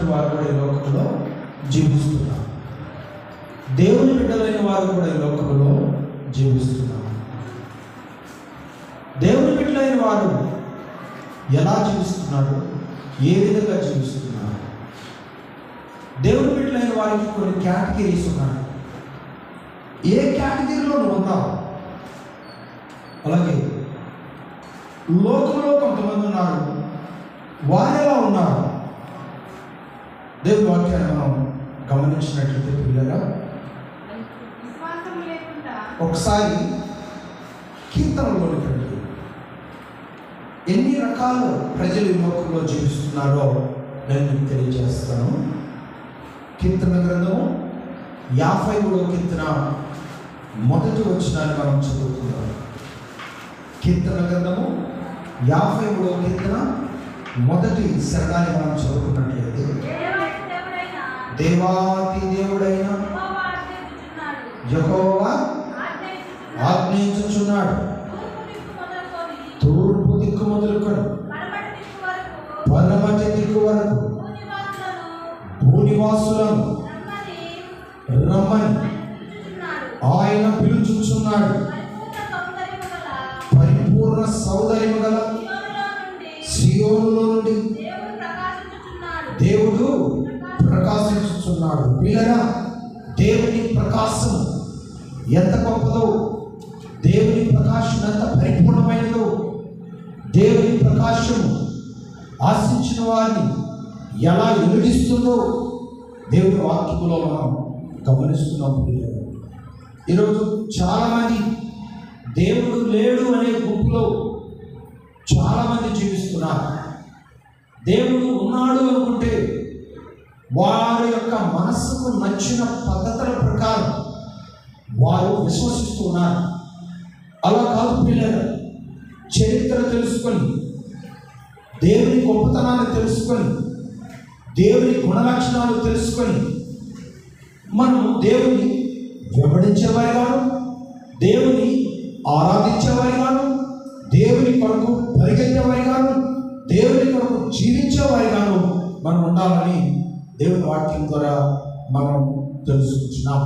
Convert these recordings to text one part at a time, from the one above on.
వచ్చినటువంటి వారు కూడా ఈ లోకంలో జీవిస్తున్నారు. దేవుని బిడ్డలైన వారు కూడా ఈ లోకంలో జీవిస్తున్నారు. దేవుని బిడ్డలైన వారు ఎలా జీవిస్తున్నారు, ఏ విధంగా జీవిస్తున్నారు? దేవుని బిడ్డలైన వారికి కొన్ని కేటగిరీస్ ఉన్నాయి. ఏ కేటగిరీలో నువ్వు ఉన్నావు? అలాగే లోకంలో కొంతమంది ఉన్నారు, వారు ఎలా ఉన్నారు? దేవుని వాక్యాన్ని మనం గమనించినట్లయితే పిల్లగా ఒకసారి కీర్తనలోకి రండి. ఎన్ని రకాల ప్రజలు ఈ లోకంలో జీవిస్తున్నారో నేను మీకు తెలియజేస్తాను. కీర్తన గ్రంథము 53వ కీర్తన మొదటి వచనాన్ని మనం చదువుతున్నాం. కీర్తన గ్రంథము 53వ కీర్తన మొదటి శరణాన్ని మనం చదువుకున్నట్లయితే, దేవాతి దేవుడైన యెహోవా ఆజ్ఞయించుచున్నాడు, తూర్పు దిక్కు మొదలుకొని పడమటి దిక్కు వరకు భూనివాసులను రమ్మని ఆయన పిలుచుచున్నాడు. పరిపూర్ణ సౌందర్యము గల సియోనులో నుండి దేవుడు ప్రకాశించుచున్నాడు. పిల్లరా, దేవుని ప్రకాశం ఎంత గొప్పదో, దేవుని ప్రకాశం ఎంత పరిపూర్ణమైనదో, దేవుని ప్రకాశం ఆశించిన వారిని ఎలా వెలిగిస్తుందో దేవుని వాక్యములో మనం గమనిస్తున్నాం. ఈరోజు చాలామంది దేవుడు లేడు అనే గుంపులో చాలామంది జీవిస్తున్నారు. దేవుడు ఉన్నాడు అనుకుంటే వారి యొక్క మనస్సుకు నచ్చిన పద్ధతుల ప్రకారం వారు విశ్వసిస్తున్నారు. అలా కాదు పిల్లలు, చరిత్ర తెలుసుకొని, దేవుని గొప్పతనాన్ని తెలుసుకొని, దేవుని గుణలక్షణాలు తెలుసుకొని మనం దేవుని వెంబడించేవారిగాను, దేవుని ఆరాధించేవారిగాను, దేవుని కొరకు పరిగెత్తేవారిగాను, దేవుని కొరకు జీవించేవారిగాను మనం ఉండాలని దేవుని వాక్యం ద్వారా మనం తెలుసుకుంటున్నాం.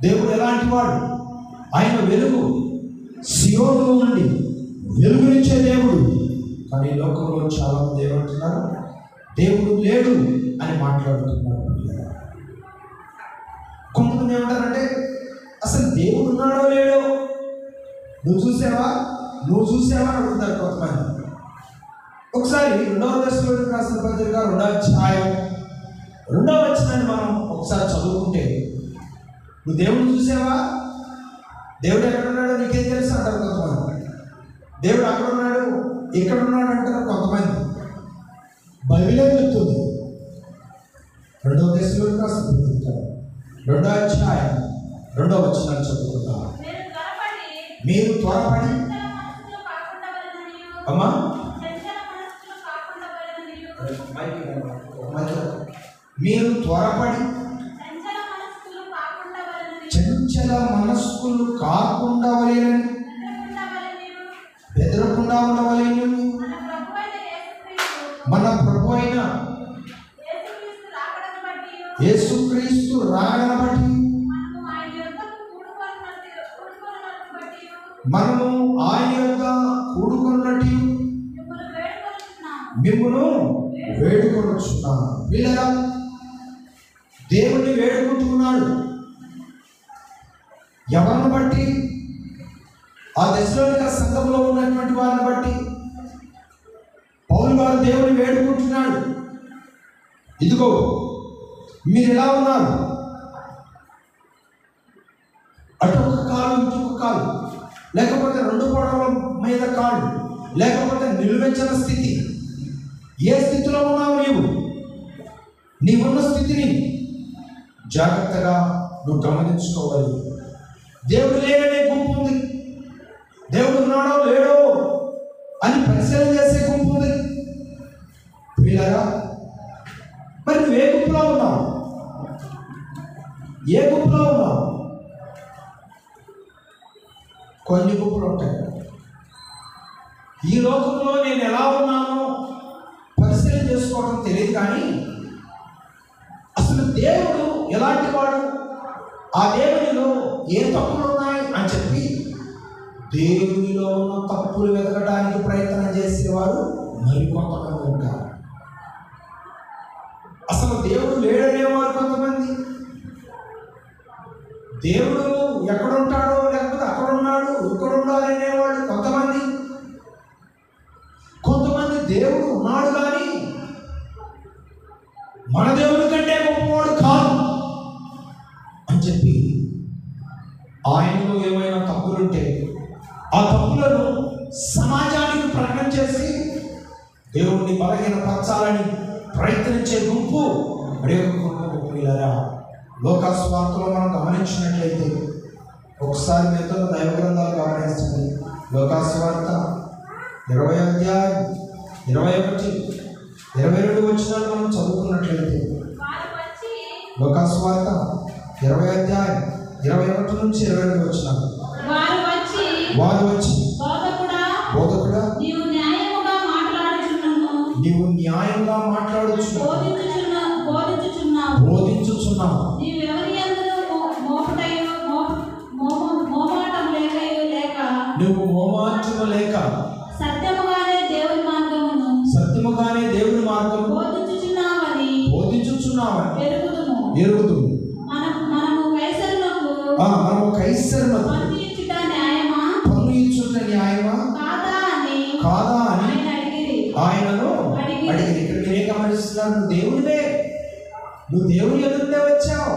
దేవుడు ఎలాంటి వాడు? ఆయన వెలుగు, సియోనులో నుండి వెలుగునిచ్చే దేవుడు. కానీ లోకంలో చాలా మంది ఏమంటున్నారు? దేవుడు లేడు అని మాట్లాడుతున్నారు. కొంతమంది ఏమంటారంటే, అసలు దేవుడు ఉన్నాడో లేడో నువ్వు చూసావా అని అడుగుతారు కొంతమంది. ఒకసారి 2వ దశలోకి రాసిన పత్రిక 2వ అధ్యాయం 2వ వచనాన్ని మనం ఒకసారి చదువుకుంటే, నువ్వు దేవుడు చూసావా? దేవుడు ఎక్కడ ఉన్నాడో నీకేం తెలుసు అంటారు కొంతమంది. దేవుడు అక్కడ ఉన్నాడు, ఇక్కడ ఉన్నాడు అంటారు కొంతమంది. బైబిలే చెప్తుంది. 2వ దశలోకి రాసిన పత్రిక 2వ అధ్యాయం 2వ వచనాన్ని చదువుకుంటాం. మీరు త్వరపడి అమ్మా మీరు త్వరపడి చంచల మనస్కులు కాకుండా వలెనని, బెదరకుండా ఉండవలెనని మన ప్రభు అయిన యేసుక్రీస్తు రాకడను బట్టి మనము ఆయన యొక్క కూడుకున్నట్టు మిమ్మును వేడుకొనుచున్నాము. పిల్లరా, దేవుణ్ణి వేడుకుంటున్నాడు. ఎవరిని బట్టి? ఆ దశలోనిక సంఘంలో ఉన్నటువంటి వారిని బట్టి పౌలు గారు దేవుని వేడుకుంటున్నాడు. ఇదిగో మీరు ఎలా ఉన్నారు? అటు ఒక కాలు, ఇంకొక కాలు, లేకపోతే 2 పడవల మీద కాళ్ళు, లేకపోతే నిలువెచ్చని స్థితి. ఏ స్థితిలో ఉన్నావు నీవు? నీవున్న స్థితిని జాగ్రత్తగా నువ్వు గమనించుకోవాలి. దేవుడు లేడనే గుంపు ఉంది, దేవుడు ఉన్నాడో లేడో అని పరిశీలన చేసే గుంపు ఉంది. పిల్లరా, మరి నువ్వు ఏ గుంపులో ఉన్నావు? ఏ గుంపులో ఉన్నావు? కొన్ని గుంపులు ఉంటాయి. ఈ లోకంలో నేను ఎలా ఉన్నానో పరిశీలన చేసుకోవడం తెలియదు, కానీ దేవుడు ఎలాంటి వాడు, ఆ దేవునిలో ఏ తప్పులు ఉన్నాయి అని చెప్పి దేవునిలో ఉన్న తప్పులు వెతకడానికి ప్రయత్నం చేసేవారు మరికొంతమంది ఉంటారు. అసలు దేవుడు లేడనేవారు కొంతమంది, దేవుడు ఎక్కడుంటాడో లేకపోతే అక్కడ ఉన్నాడు ఇక్కడ ఉండాలనేవాడు కొంతమంది, కొంతమంది దేవుడు ఉన్నాడు కానీ మన దేవుడి కంటే గొప్పవాడు కాదు అని చెప్పి ఆయనలో ఏమైనా తప్పులుంటే ఆ తప్పులను సమాజానికి ప్రకటన చేసి దేవుడిని బలహీనపరచాలని ప్రయత్నించే గుంపు లోకాసు వార్తలో మనం గమనించినట్లయితే, ఒకసారి మీతో దైవ గ్రంథాలు గమనిస్తుంది. లోకాసు వార్త 20 అధ్యాయం 21, 22 వచనాలు మనం చదువుకున్నట్లయితే, లోకాసు వార్త 20 అధ్యాయం 21 నుంచి 22 వచనాలు. వారు వచ్చి బోధకుడా నీవు న్యాయంగా బోధించుచున్నావు. నువ్వు మోమాటము లేక సత్యముగానే దేవుని మార్గము బోధించుచున్నావని ఎరుగుదుము. మనము కైసరునకు పన్ను ఇచ్చుట న్యాయమా కాదా అని ఆయనను అడిగిరి. ఇక్కడ మీరే గమనిస్తున్నారు, నువ్వు దేవుడివే, నువ్వు దేవుని ఎదురునే వచ్చావు,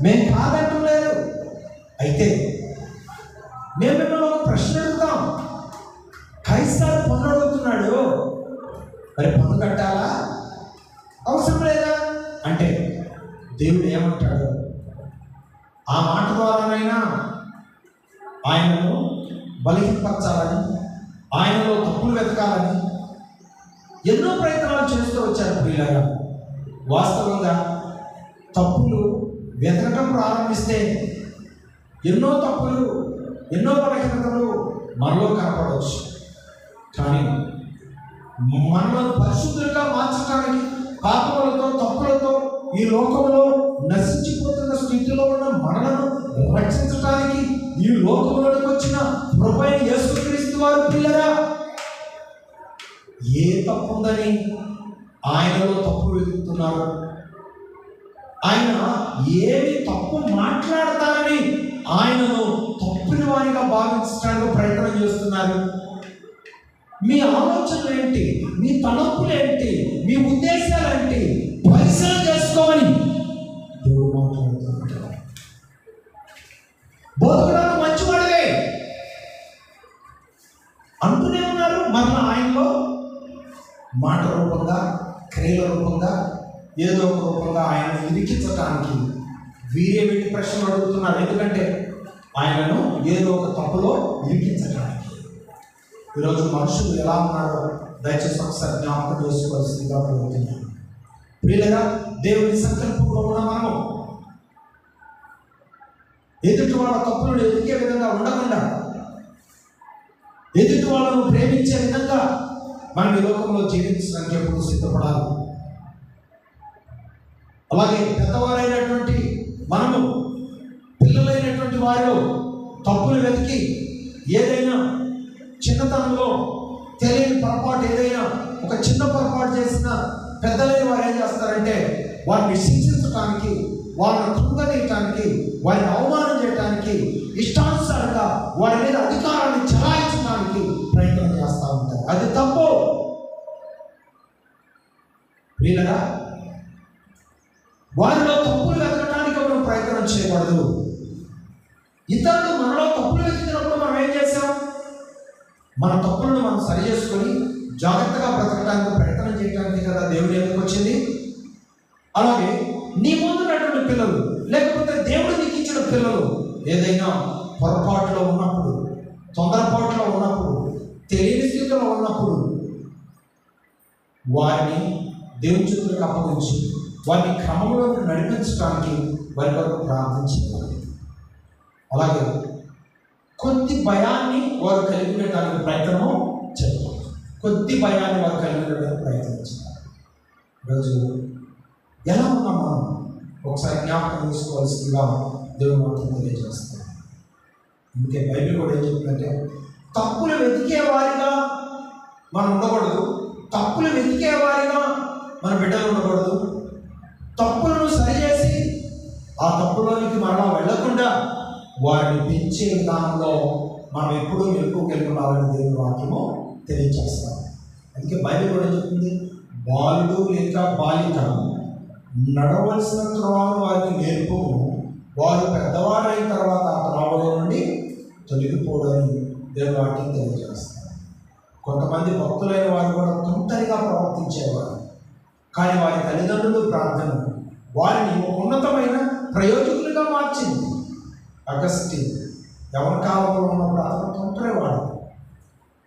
మేము కాదంటూ లేదు. అయితే మేము మిమ్మల్ని ఒక ప్రశ్న అడుగుతాం, కైసరు పన్ను అడుగుతున్నాడు, మరి పన్ను కట్టాలా అవసరం లేదా అంటే దేవుడు ఏమంటాడు? ఆ మాట ద్వారానైనా ఆయనను బలహీనపరచాలని, ఆయనలో తప్పులు వెతకాలని ఎన్నో ప్రయత్నాలు చేస్తూ వచ్చారు ప్రియులారా. వాస్తవంగా తప్పులు వెతకటం ప్రారంభిస్తే ఎన్నో తప్పులు, ఎన్నో బలహీనతలు మనలో కనపడవచ్చు. కానీ మనలో పరిశుద్ధులుగా మార్చడానికి పాపములతో తప్పులతో ఈ లోకంలో నశించిపోతున్న స్థితిలో ఉన్న మనలను రక్షించడానికి ఈ లోకంలోకి వచ్చిన ప్రభువైన యేసుక్రీస్తు వారు పిల్లరా, ఏ తప్పు ఉందని ఆయనలో తప్పు వెతుకుతున్నారు. ఆయన ఏమి తప్పు మాట్లాడతారని ఆయనను తప్పుని వారిగా భావించడానికి ప్రయత్నం చేస్తున్నారు. మీ ఆలోచనలు ఏంటి, మీ తలంపులు ఏంటి, మీ ఉద్దేశాలు ఏంటి పరిశీలన చేసుకోమని దేవుడు మాట్లాడుతున్నాడు. బోధకుడు మంచివాడే అంటూనే ఉన్నారు. మరలా ఆయనలో మాట రూపంగా, క్రియల రూపంగా, ఏదో ఒక రూపంగా ఆయన ఇరికించడానికి వీరే వీటి ప్రశ్నలు అడుగుతున్నారు. ఎందుకంటే ఆయనను ఏదో ఒక తప్పులో ఇరికించడానికి. ఈరోజు మనుషులు ఎలా ఉన్నారో దయచేసి ఒకసారి జ్ఞాపకం చేసుకోవాల్సిందిగా కోరుతున్నాను. ప్రియులారా, దేవుని సంకల్పంలో ఉన్న మనము ఎదుటి వాళ్ళ తప్పులను ఎదిగే విధంగా ఉండకుండా, ఎదుటి వాళ్ళను ప్రేమించే విధంగా మనం ఈ లోకంలో జీవించడానికి ఎప్పుడు సిద్ధపడాలి. అలాగే పెద్దవారైనటువంటి మనము పిల్లలైనటువంటి వారిలో తప్పులు వెతికి ఏదైనా చిన్నతనంలో తెలియని పొరపాటు, ఏదైనా ఒక చిన్న పొరపాటు చేసిన పెద్దలైన వారు ఏం చేస్తారంటే వారిని శిక్షించడానికి, వారిని కృంగదీయటానికి, వారిని అవమానం చేయడానికి, ఇష్టానుసారంగా వారి మీద అధికారాన్ని చలాయించడానికి ప్రయత్నం చేస్తూ ఉంటారు. అది తప్పు. వీళ్ళరా, వారిలో తప్పులు వెతకడానికి మనం ప్రయత్నం చేయకూడదు. ఇతరులు మనలో తప్పులు వెతికినప్పుడు మనం ఏం చేసాం? మన తప్పులను మనం సరి చేసుకొని జాగ్రత్తగా బ్రతకడానికి ప్రయత్నం చేయడానికి కదా దేవుడు ఎందుకు వచ్చింది. అలాగే నీ ముందున్నటువంటి పిల్లలు, లేకపోతే దేవుడు నీకు ఇచ్చిన పిల్లలు ఏదైనా పొరపాటులో ఉన్నప్పుడు, తొందరపాటులో ఉన్నప్పుడు, తెలియని స్థితిలో ఉన్నప్పుడు వారిని దేవుని చేతులకు అప్పగించి వారిని క్రమంలో నడిపించడానికి వారి వరకు ప్రార్థించాలి. అలాగే కొద్ది భయాన్ని వారు కలిగి ఉండడానికి ప్రయత్నము చేయాలి. కొద్ది భయాన్ని వారు కలిగి ఉండడానికి ప్రయత్నించాలి. ఈరోజు ఎలా ఉన్నాం మనం? ఒకసారి జ్ఞాపకం చేసుకోవాల్సిందిగా దేవుడు మాత్రం తెలియజేస్తాడు. అందుకే బైబిల్ కూడా ఏం చెప్తుందంటే తప్పులు వెతికే వారిగా మనం ఉండకూడదు, తప్పులు వెతికే వారిగా మన బిడ్డలు ఉండకూడదు. తప్పులను సరిచేసి ఆ తప్పులోనికి మరలా వెళ్లకుండా వారిని పెంచే విధానంలో మనం ఎప్పుడూ మెలుకోగలుగుతామని దేవుని వాక్యము తెలియజేస్తాం. అందుకే బైబిల్ కూడా చెప్తుంది, బాలుడు లేక బాలిక నడవలసిన త్రోవను వారికి నేర్పు, వారు పెద్దవారైన తర్వాత ఆ త్రోవలో నుండి తొలగిపోవడం దేవుని వాక్యం తెలియజేస్తారు. కొంతమంది భక్తులైన వారు కూడా తొందరగా ప్రవర్తించేవారు, కానీ వారి తల్లిదండ్రులు ప్రార్థన వారిని ఉన్నతమైన ప్రయోజకులుగా మార్చింది. అగస్టిన్ యవన కాలంలో ఉన్నప్పుడు అతను తొందరవాడు.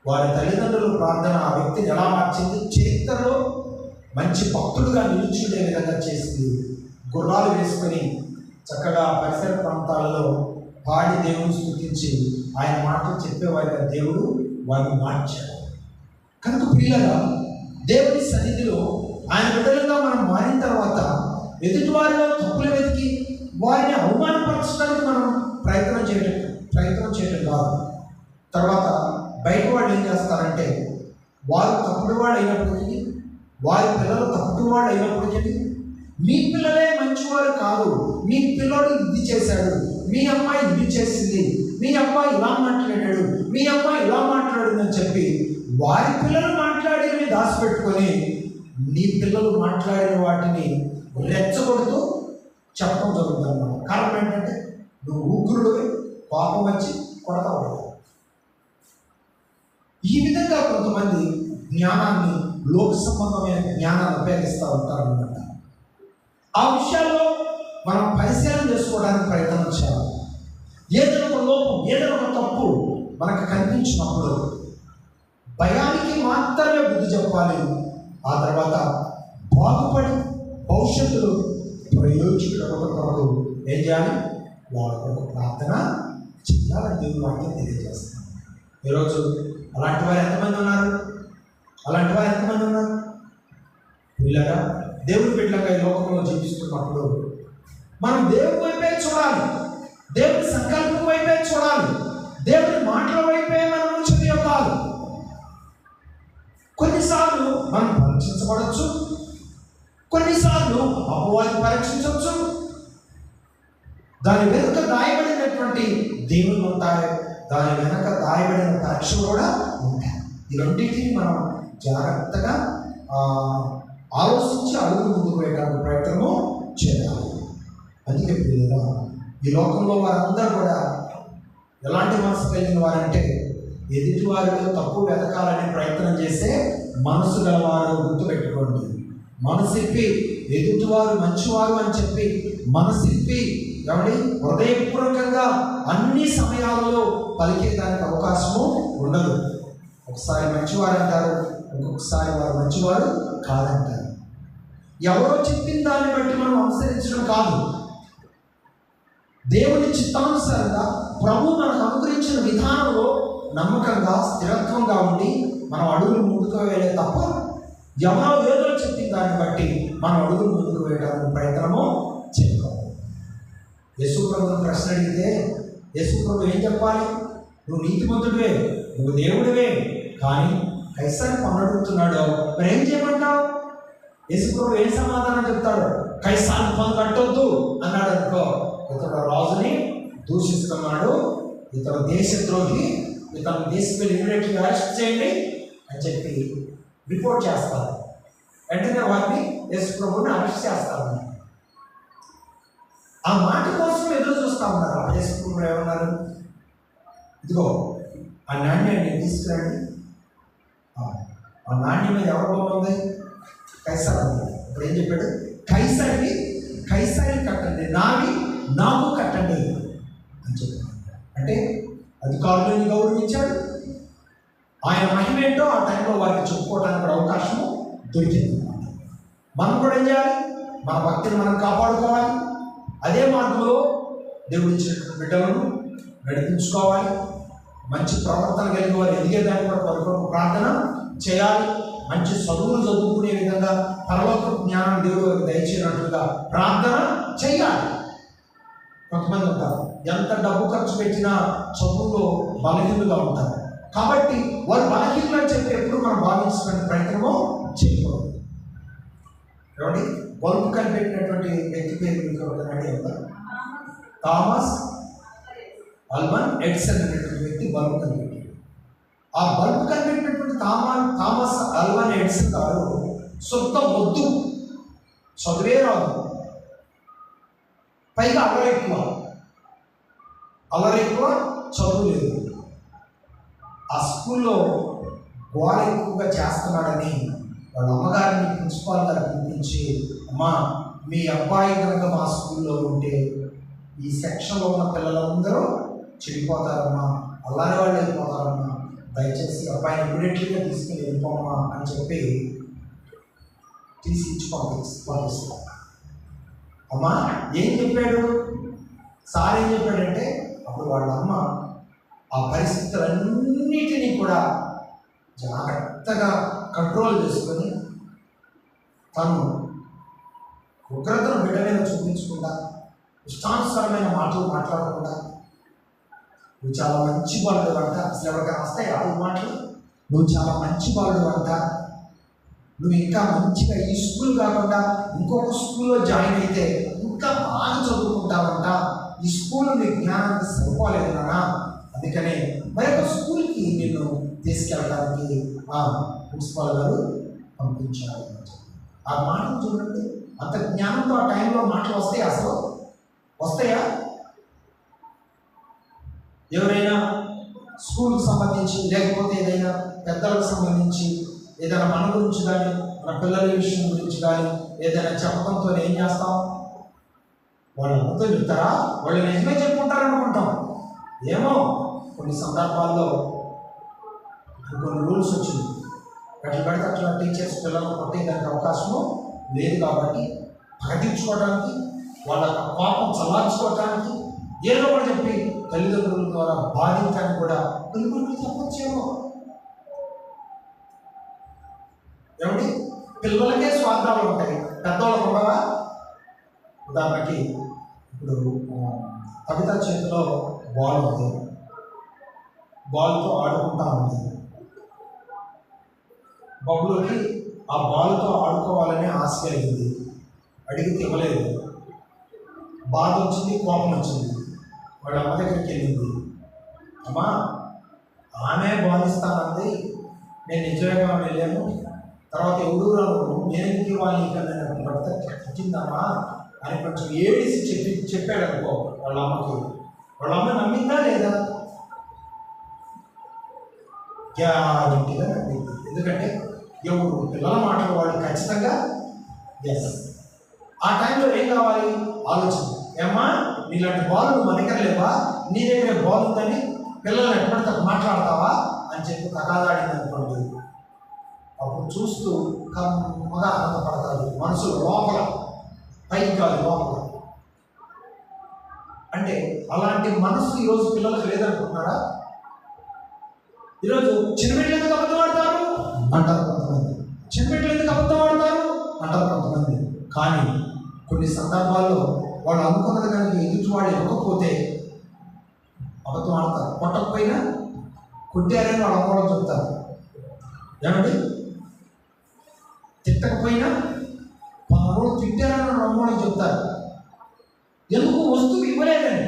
వారి తల్లిదండ్రుల ప్రార్థన ఆ వ్యక్తిని ఎలా మార్చింది? చరిత్రలో మంచి భక్తుడుగా నిలిచుండే విధంగా చేసింది. గుర్రాలు వేసుకొని చక్కగా పరిసర ప్రాంతాలలో పాడి దేవుని స్తుతించి ఆయన మాటలు చెప్పేవారిగా దేవుడు వారిని మార్చాడు. కనుక పిల్లగా దేవుని సన్నిధిలో ఆయన బిడ్డలుగా మనం మారిన తర్వాత ఎదుటి వారిలో తప్పులు వెతికి వారిని అవమానపరచడానికి మనం ప్రయత్నం చేయడం కాదు. తర్వాత బయట వాళ్ళు ఏం చేస్తారంటే వారు తప్పుడు వాడు అయినప్పటికీ, వారి పిల్లలు తప్పుడు వాడు అయినప్పటికీ మీ పిల్లలే మంచివారు కాదు, మీ పిల్లడు ఇది చేశాడు, మీ అమ్మాయి ఇది చేసింది, మీ అబ్బాయి ఇలా మాట్లాడాడు, మీ అమ్మాయి ఇలా మాట్లాడిందని చెప్పి వారి పిల్లలు మాట్లాడినవి దాచిపెట్టుకొని నీ పిల్లలు మాట్లాడిన వాటిని రెచ్చగొడుతూ చెప్పడం జరుగుతుంది అన్నమాట. కారణం ఏంటంటే నువ్వు ఉగ్రుడివి, పాపం వచ్చి కొడతావు. ఈ విధంగా కొంతమంది జ్ఞానాన్ని, లోక సంబంధమైన జ్ఞానాన్ని ఉపయోగిస్తూ ఉంటారన్నమాట. ఆ విషయాల్లో మనం పరిశీలన చేసుకోవడానికి ప్రయత్నం చేయాలి. ఏదైనా ఒక లోపం, ఏదైనా ఒక తప్పు మనకు కనిపించినప్పుడు భయానికి మాత్రమే బుద్ధి చెప్పాలి. ఆ తర్వాత బాగుపడి భవిష్యత్తులో ప్రయోజకుల కొరకు ఏం చేయాలి? వాళ్ళ కొరకు ప్రార్థన చేయాలని దేవుని వాక్యం తెలియజేస్తాం. ఈరోజు అలాంటి వారు ఎంతమంది ఉన్నారు? పిల్లగా దేవుని బిడ్డలుగా ఈ లోకంలో జీవిస్తున్నప్పుడు మనం దేవుని వైపే చూడాలి, దేవుని సంకల్పం వైపే చూడాలి, దేవుని మాటల వైపే మనం చదివాలి. కొన్నిసార్లు మనం పరీక్షించబడచ్చు, కొన్నిసార్లు అపవాది పరీక్షించవచ్చు. దాని వెనుక దాయబడినటువంటి దేవుళ్ళు ఉంటాయి, దాని వెనుక దాయబడిన పరీక్షలు కూడా ఉంటాయి. ఈ రెండింటిని మనం జాగ్రత్తగా ఆలోచించి అడుగు ముందుకు వేయడానికి ప్రయత్నము చేయాలి. అందుకే పిల్లలు ఈ లోకంలో వారందరూ కూడా ఎలాంటి మనసు కలిగిన వారంటే ఎదుటి వారిలో తప్పు వెతకాలని ప్రయత్నం చేసే మనసు గలవారు. గుర్తుపెట్టుకోండి, మనసిప్పి ఎదుటివారు మంచివారు అని చెప్పి మనసిప్పి కాబట్టి హృదయపూర్వకంగా అన్ని సమయాలలో పలికేదానికి అవకాశము ఉండదు. ఒకసారి మంచివారు అంటారు, ఇంకొకసారి వారు మంచివారు కాదంటారు. ఎవరో చెప్పిన దాన్ని బట్టి మనం అనుసరించడం కాదు, దేవుని చిత్తానుసారంగా ప్రభు మనకు అనుగ్రహించిన విధానంలో నమ్మకంగా స్థిరత్వంగా ఉండి మనం అడుగులు ముందుకు వేయలే తప్ప ఎవరో ఏదో చెప్పిన దాన్ని బట్టి మనం అడుగులు ముందుకు వేయడానికి ప్రయత్నము చేసుకోవాలి. యేసు ప్రభువుని ప్రశ్న అడిగితే యేసు ప్రభు ఏం చెప్పాలి? నువ్వు నీతిమంతుడివే, నువ్వు దేవుడివే, కానీ కైసారి పన్ను అడుగుతున్నాడు, మరి ఏం చేయమంటావు? యేసు ప్రభు ఏం సమాధానం చెప్తాడు? కైసారి పన్ను కట్టొద్దు అన్నాడు అనుకో, ఇతడు రాజుని దూషిస్తున్నాడు, ఇతడు దేశద్రోహి, ఇతను దేశంలో ఇమీడియట్లీ అరెస్ట్ చేయండి అని చెప్పి రిపోర్ట్ చేస్తారు. వెంటనే వారిని యేసు ప్రభువుని అరెస్ట్ చేస్తారు. ఆ మాట కోసం ఎదురు చూస్తూ ఉన్నారు. యేసు ప్రభు ఏమన్నారు? ఇదిగో ఆ నాణ్యాన్ని తీసుకురండి. ఆ నాణ్యం మీద ఎవరి బొమ్మ ఉంది? కైసర్ ఉంది. ఇప్పుడు ఏం చెప్పాడు? కైసరి కట్టండి, నావి నాకు కట్టండి అని చెప్పాడు. అంటే అధికారులను గౌరవించాడు. ఆయన మహిమ ఏంటో ఆ టైంలో వారికి చెప్పుకోవడానికి కూడా అవకాశము దొరికింది. మనం కూడా ఏం చేయాలి? మన భక్తిని మనం కాపాడుకోవాలి. అదే మార్గంలో దేవుడి ఇచ్చిన బిడ్డలను నడిపించుకోవాలి. మంచి ప్రవర్తన కలిగి వారు ఎదిగేదాన్ని కూడా కొరకు ప్రార్థన చేయాలి, మంచి చదువులు చదువుకునే విధంగా పరలోక జ్ఞానం దేవుడు దయచేసినట్లుగా ప్రార్థన చేయాలి. కొంతమంది ఉంటారు ఎంత డబ్బు ఖర్చు పెట్టినా చదువులో బలహీనులుగా ఉంటారు. కాబట్టి వారు బలహీనులు అని చెప్పి ఎప్పుడు మనం భావించుకునే ప్రయత్నమో చేయకూడదు. ఏమండి, బల్బు కనిపెట్టినటువంటి వ్యక్తి పేరు మీకు ఎవరికైనా థామస్ ఆల్వా ఎడిసన్ అనేటువంటి వ్యక్తి బల్బు కనిపెట్టాడు. ఆ బల్బు కనిపెట్టినటువంటి థామస్ ఆల్వా ఎడిసన్ గారు సొంత వద్దు, చదువే రాదు, పైగా అల్లరి ఎక్కువ, చదువు లేదు. ఆ స్కూల్లో గోడ ఎక్కువగా చేస్తున్నాడని వాళ్ళ అమ్మగారిని ప్రిన్సిపాల్ గారు పిలిపించి, అమ్మా మీ అబ్బాయి కనుక మా స్కూల్లో ఉంటే ఈ సెక్షన్లో ఉన్న పిల్లలందరూ చెడిపోతారమ్మా, అల్లారి వాళ్ళు వెళ్ళిపోతారమ్మా, దయచేసి అబ్బాయిని ఇమీడియట్లీగా తీసుకుని వెళ్ళిపోమ్మా అని చెప్పి తీసి ఇచ్చి పంపిస్తాం. అమ్మా ఏం చెప్పాడు సార్, ఏం చెప్పాడంటే అప్పుడు వాళ్ళ అమ్మ ఆ పరిస్థితులన్నిటినీ కూడా జాగ్రత్తగా కంట్రోల్ చేసుకొని తను ఉగ్రతను బిడ్డ మీద చూపించకుండా, ఇష్టానుసారమైన మాటలు మాట్లాడకుండా, నువ్వు చాలా మంచి బాలుడు అంట, అసలు ఎవరికైనా వస్తాయి ఆ మాటలు, నువ్వు చాలా మంచి బాలుడు అంట, నువ్వు ఇంకా మంచిగా ఈ స్కూల్ కాకుండా ఇంకొక స్కూల్లో జాయిన్ అయితే ఇంకా బాగా చదువుకుంటావంట, ఈ స్కూల్ నీ జ్ఞానానికి సరిపోలేదు నాన్న, అందుకనే మరొక స్కూల్కి నేను తీసుకెళ్ళడానికి ఆ ప్రిన్సిపాల్ గారు పంపించారు. ఆ మాటలు చూడండి, అంత జ్ఞానంతో ఆ టైంలో మాటలు వస్తాయి, అసలు వస్తాయా? ఎవరైనా స్కూల్కి సంబంధించి లేకపోతే ఏదైనా పెద్దలకు సంబంధించి ఏదైనా మన గురించి కానీ మన పిల్లల విషయం గురించి కానీ ఏదైనా చెప్పడంతో ఏం చేస్తాం? వాళ్ళు అమ్మతో చెప్తారా, వాళ్ళు నిజమే చెప్పుకుంటారనుకుంటాం. ఏమో కొన్ని సందర్భాల్లో కొన్ని రూల్స్ వచ్చింది, ఎట్లా పడితే అట్లా టీచర్స్ పిల్లలను కొట్టేదానికి అవకాశము లేదు. కాబట్టి ప్రకటించుకోవడానికి, వాళ్ళ పాపం చల్లార్చుకోవటానికి ఏదో ఒకటి చెప్పి తల్లిదండ్రుల ద్వారా బాధించడానికి కూడా కొన్ని చెప్పొచ్చేమో. ఏమండి, పిల్లలకే స్వార్థాలు ఉంటాయి, పెద్దవాళ్ళకు ఉండవా? ఉదాహరణకి ఇప్పుడు కవిత చేతిలో బాల్ ఉంది, బాల్తో ఆడుకుంటా ఉంది. బబులోకి ఆ బాల్తో ఆడుకోవాలని ఆశ కలిగింది, అడిగితే ఇవ్వలేదు, బాధ వచ్చింది, కోపం వచ్చింది. వాళ్ళ అమ్మ దగ్గరికి వెళ్ళింది, అమ్మా ఆమె బాధిస్తానంది, నేను నిజంగా వెళ్ళాను, తర్వాత ఎవరు రాను, నేను వాళ్ళని నేను పడితే తెచ్చిందమ్మా అని కొంచెం ఏడిసి చెప్పాడు అనుకో వాళ్ళ అమ్మకి. వాళ్ళ అమ్మ నమ్మిందా లేదా? గ్యారంటీగా నమ్మింది. ఎందుకంటే ఎవరు పిల్లల మాటలు వాళ్ళు ఖచ్చితంగా ఎస్. ఆ టైంలో ఏం కావాలి? ఆలోచన. ఏమ్మా నీలాంటి బాల్ మా దగ్గర లేవా, నీ దగ్గర బాల్ ఉందని పిల్లల్ని ఎప్పటికీ మాట్లాడతావా అని చెప్పి తగాదాడింది అనుకోండి. అప్పుడు చూస్తూ కమ్మగా ఆనందపడతారు మనసులో, లోపల, పైకి కాదు లోపల. అంటే అలాంటి మనసు ఈరోజు పిల్లలకు లేదనుకుంటున్నారా? ఈరోజు చిన్నపిల్లలు ఎందుకు అబద్ధం ఆడతారు అంటారు కొంతమంది, చిన్నపిల్లలు ఎందుకు అబద్ధం ఆడతారు అంటారు కొంతమంది. కానీ కొన్ని సందర్భాల్లో వాళ్ళు అనుకున్నది కనుక ఎదుటివాడు ఇవ్వకపోతే అబద్ధం ఆడతారు. కొట్టకపోయినా కొట్టారని వాళ్ళు అమ్మడం చెప్తారు. ఏమండి, తిట్టకపోయినా వాళ్ళు తిట్టారని వాళ్ళు అమ్మడం చెప్తారు. ఎందుకు? వస్తువు ఇవ్వలేదని,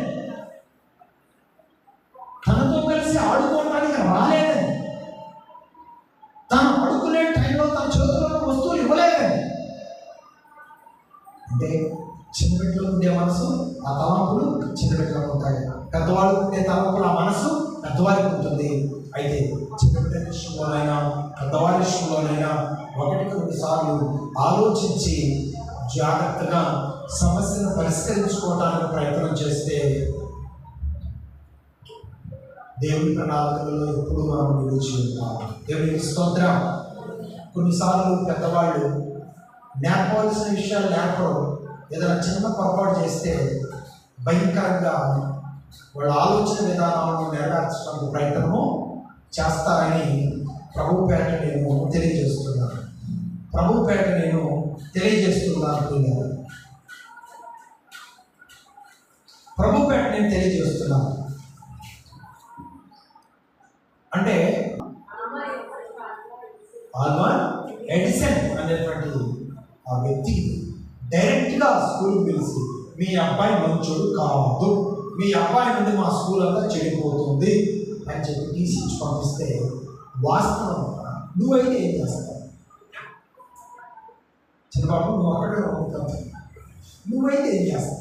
తనతో కలిసి ఆడుకోవడానికి రాలేదని, తాను ఆడుకునే టైంలో తన చేతుల్లో వస్తువులు ఇవ్వలేదని. అంటే చిన్నబిడ్డలు ఉండే మనసు, ఆ తలంపులు చిన్నబిడ్డలకు ఉంటాయి. పెద్దవాళ్ళకు ఉండే తలంపులు, ఆ మనసు పెద్దవారికి ఉంటుంది. అయితే చిన్నబిడ్డ విషయంలోనైనా పెద్దవారి విషయంలోనైనా ఒకటికి 2 సార్లు ఆలోచించి జాగ్రత్తగా సమస్యను పరిష్కరించుకోవడానికి ప్రయత్నం చేస్తే దేవుని ప్రణాళికలలో ఎప్పుడు మనం నిలిచి ఉంటాం. దేవునికి స్తోత్రం. కొన్నిసార్లు పెద్దవాళ్ళు నేర్పవలసిన విషయాలు నేర్పడం, ఏదైనా చిన్న పొరపాటు చేస్తే భయంకరంగా వాళ్ళ ఆలోచన విధానాలను నెరవేర్చడానికి ప్రయత్నము చేస్తారని ప్రభు పేట నేను తెలియజేస్తున్నాను. ప్రభు పేట నేను తెలియజేస్తున్నాను. ప్రభు పేట నేను తెలియజేస్తున్నాను అంటే ఆల్బర్ట్ ఎడిసన్ అనేటువంటి ఆ వ్యక్తి డైరెక్ట్గా స్కూల్కి పిలిచి, మీ అబ్బాయి మంచోడు కావద్దు, మీ అబ్బాయి నుండి మా స్కూల్ అంతా చెడిపోతుంది అని చెప్పి టీసీ ఇచ్చి పంపిస్తే, వాస్తవం నువ్వైతే ఏం చేస్తావు? చిన్నబాబు నువ్వు అక్కడే పంపుతావు, నువ్వైతే ఏం చేస్తావు?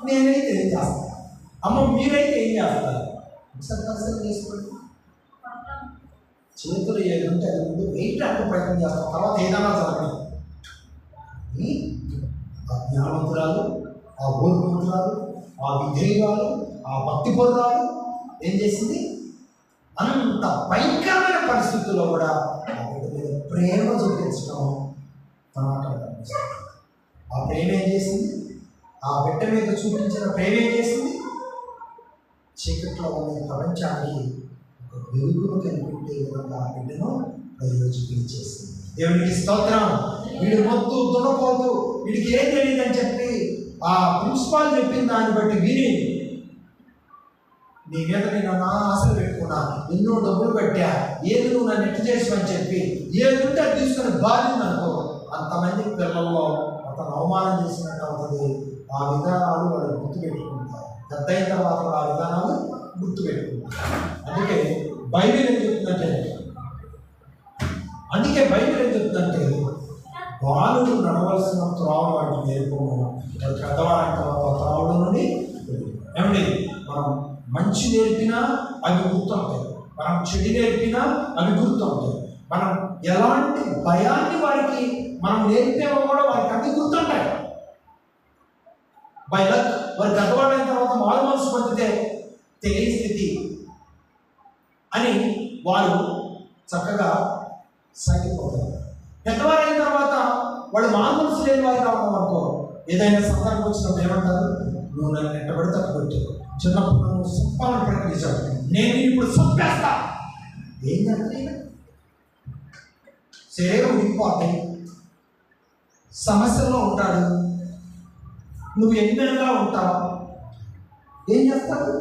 నేనైతే ఏం చేస్తాను? అమ్మ మీరైతే ఏం చేస్తారు? ఒకసారి కన్సల్ట్ చేసుకోండి. చేతులు ఏదంటే అది ముందు వెయిట్ అంటే ప్రయత్నం చేస్తాం, తర్వాత ఏదైనా జరగదు. ఆ జ్ఞానవంతురాలు, ఆ ఓర్పురాలు, ఆ విధేయురాలు, ఆ భక్తిపరురాలు ఏం చేసింది? అంత భయంకరమైన పరిస్థితుల్లో కూడా ఆ బిడ్డ మీద ప్రేమ చూపించడం ఆ ప్రేమ ఏం చేసింది? ఆ బిడ్డ మీద చూపించిన ప్రేమ ఏం చేసింది? చీకట్లో ఉన్న ప్రపంచానికి ఒక వెలుగును కనిపెట్టే విధంగా ఆ బిడ్డను ప్రయోజకులు చేసింది. దేవునికి స్తోత్రం. వీడు మొద్దు దున్నపోతూ వీడికి ఏం తెలియదని చెప్పి ఆ ప్రిన్సిపాల్ చెప్పిన దాన్ని బట్టి విని, నీ మీద నేను నా ఆశలు పెట్టుకున్నా, ఎన్నో డబ్బులు పెట్టా, ఏది నువ్వు నన్ను ఎట్టు చేసావని చెప్పి ఏది ఉంటే తీసుకుని బాధిందనుకో, అంతమంది పిల్లల్లో అతను అవమానం చేసినట్టు అవుతుంది. ఆ విధానాలు వాళ్ళు గుర్తుపెట్టుకుంటారు. పెద్ద అయిన తర్వాత ఆ విధానాలు గుర్తుపెట్టుకుంటారు. అందుకే బైబిల్ ఏం చెప్తుందంటే బాలుడు నడవలసిన త్రోవ వాటిని నేర్పము, పెద్దవాడి తర్వాత త్రోవల నుండి ఏమండి. మనం మంచి నేర్పినా అవి గుర్తుంటాయి, మనం చెడు నేర్పినా అవి గుర్తుంటాయి. మనం ఎలాంటి భయాన్ని వారికి మనం నేర్పేమో కూడా వారికి అన్ని గుర్తుంటాయి. బై లక్ వారి పెద్దవాళ్ళైన తర్వాత మారు మనసు పొందితే తెలియని స్థితి అని వారు చక్కగా సాగిపోతారు. పెద్దవారైన తర్వాత వాళ్ళు మారు మనసు లేని వారు కావడం అనుకో, ఏదైనా సందర్భం వచ్చినప్పుడు ఏమంటారు? నువ్వు నన్ను ఎంటబడి తప్పబెట్టావు, చిన్నప్పుడు నువ్వు సంపాదన ప్రకటించావు, నేను ఇప్పుడు సంపేస్తా. ఏం జరుగుతుంది? శరీరం ఉడికిపోతాయి, సమస్యల్లో ఉంటాడు, నువ్వు ఎన్నిగా ఉంటావు, ఏం చేస్తావు?